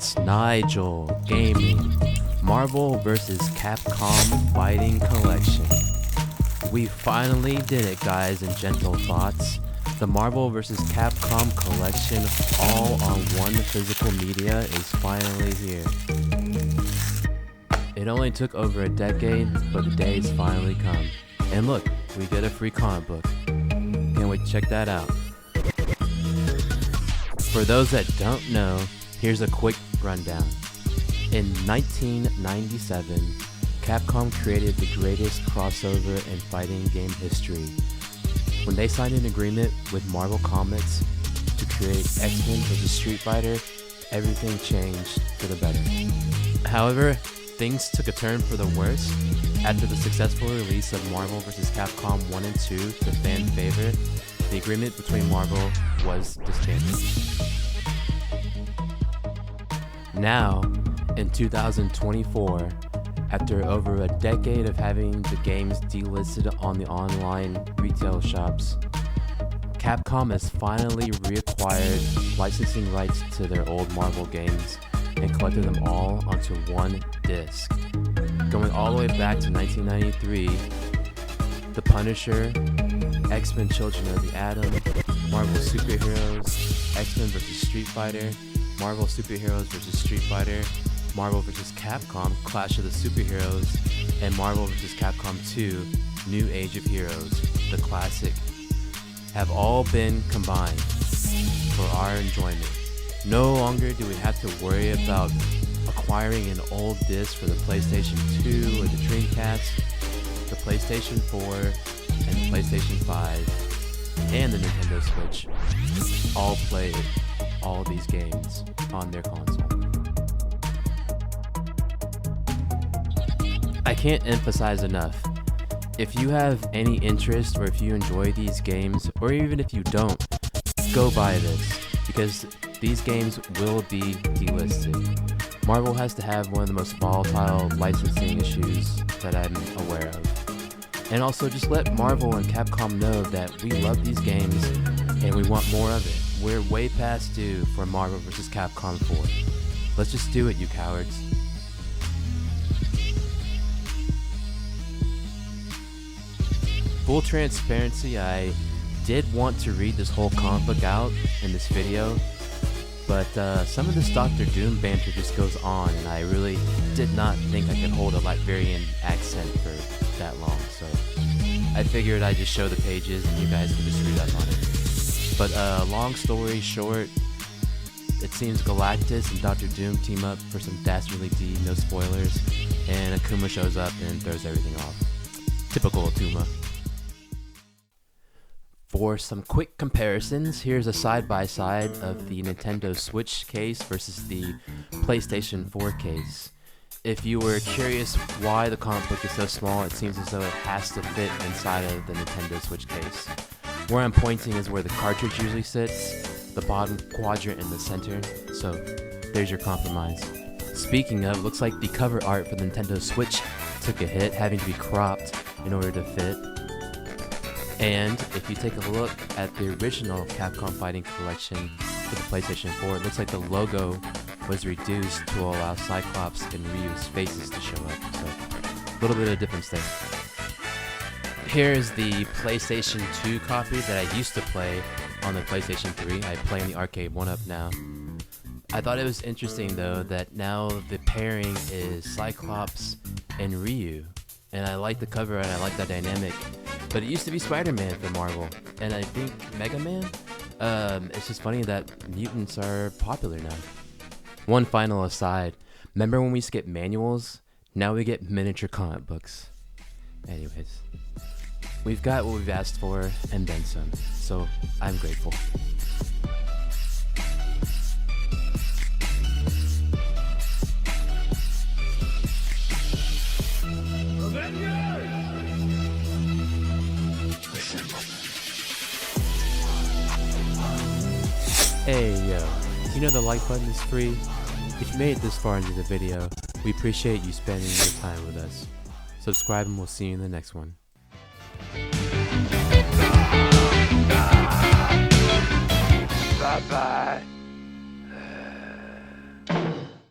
It's Nigel Gaming Marvel vs. Capcom Fighting Collection. We finally did it, guys and gentle thoughts. The Marvel vs. Capcom Collection all on one physical media is finally here. It only took over a decade, but the day has finally come. And look, we get a free comic book. Can't wait to check that out. For those that don't know, here's a quick rundown. In 1997, Capcom created the greatest crossover in fighting game history when they signed an agreement with Marvel Comics to create X-Men vs. Street Fighter. Everything changed for the better. However, things took a turn for the worse after the successful release of Marvel vs. Capcom 1 and 2 to fan favor. The agreement between Marvel was disbanded. Now, in 2024, after over a decade of having the games delisted on the online retail shops, Capcom has finally reacquired licensing rights to their old Marvel games and collected them all onto one disc. Going all the way back to 1993, The Punisher, X-Men Children of the Atom, Marvel Superheroes, X-Men vs. Street Fighter, Marvel Superheroes vs. Street Fighter, Marvel vs. Capcom Clash of the Superheroes, and Marvel vs. Capcom 2 New Age of Heroes, the classic, have all been combined for our enjoyment. No longer do we have to worry about acquiring an old disc for the PlayStation 2 or the Dreamcast, the PlayStation 4, and the PlayStation 5, and the Nintendo Switch all play all these games on their console. I can't emphasize enough, if you have any interest or if you enjoy these games, or even if you don't, go buy this, because these games will be delisted. Marvel has to have one of the most volatile licensing issues that I'm aware of. And also just let Marvel and Capcom know that we love these games and we want more of it. We're way past due for Marvel vs. Capcom 4. Let's just do it, you cowards. Full transparency, I did want to read this whole comic book out in this video, but some of this Dr. Doom banter just goes on, and I really did not think I could hold a Latvian accent for that long, so I figured I'd just show the pages and you guys can just read up on it. But long story short, it seems Galactus and Dr. Doom team up for some dastardly deed, no spoilers, and Akuma shows up and throws everything off. Typical Akuma. For some quick comparisons, here's a side-by-side of the Nintendo Switch case versus the PlayStation 4 case. If you were curious why the comic book is so small, it seems as though it has to fit inside of the Nintendo Switch case. Where I'm pointing is where the cartridge usually sits, the bottom quadrant in the center, so there's your compromise. Speaking of, looks like the cover art for the Nintendo Switch took a hit, having to be cropped in order to fit. And if you take a look at the original Capcom Fighting Collection for the PlayStation 4, it looks like the logo was reduced to allow Cyclops and Ryu's faces to show up, so a little bit of a difference there. Here's the PlayStation 2 copy that I used to play on the PlayStation 3. I play in the arcade 1-up now. I thought it was interesting though that now the pairing is Cyclops and Ryu, and I like the cover and I like that dynamic. But it used to be Spider-Man for Marvel, and I think Mega Man? It's just funny that mutants are popular now. One final aside, remember when we used to get manuals? Now we get miniature comic books. Anyways, we've got what we've asked for and then some, so I'm grateful. Hey yo, you know the like button is free? If you made it this far into the video, we appreciate you spending your time with us. Subscribe and we'll see you in the next one. Bye bye.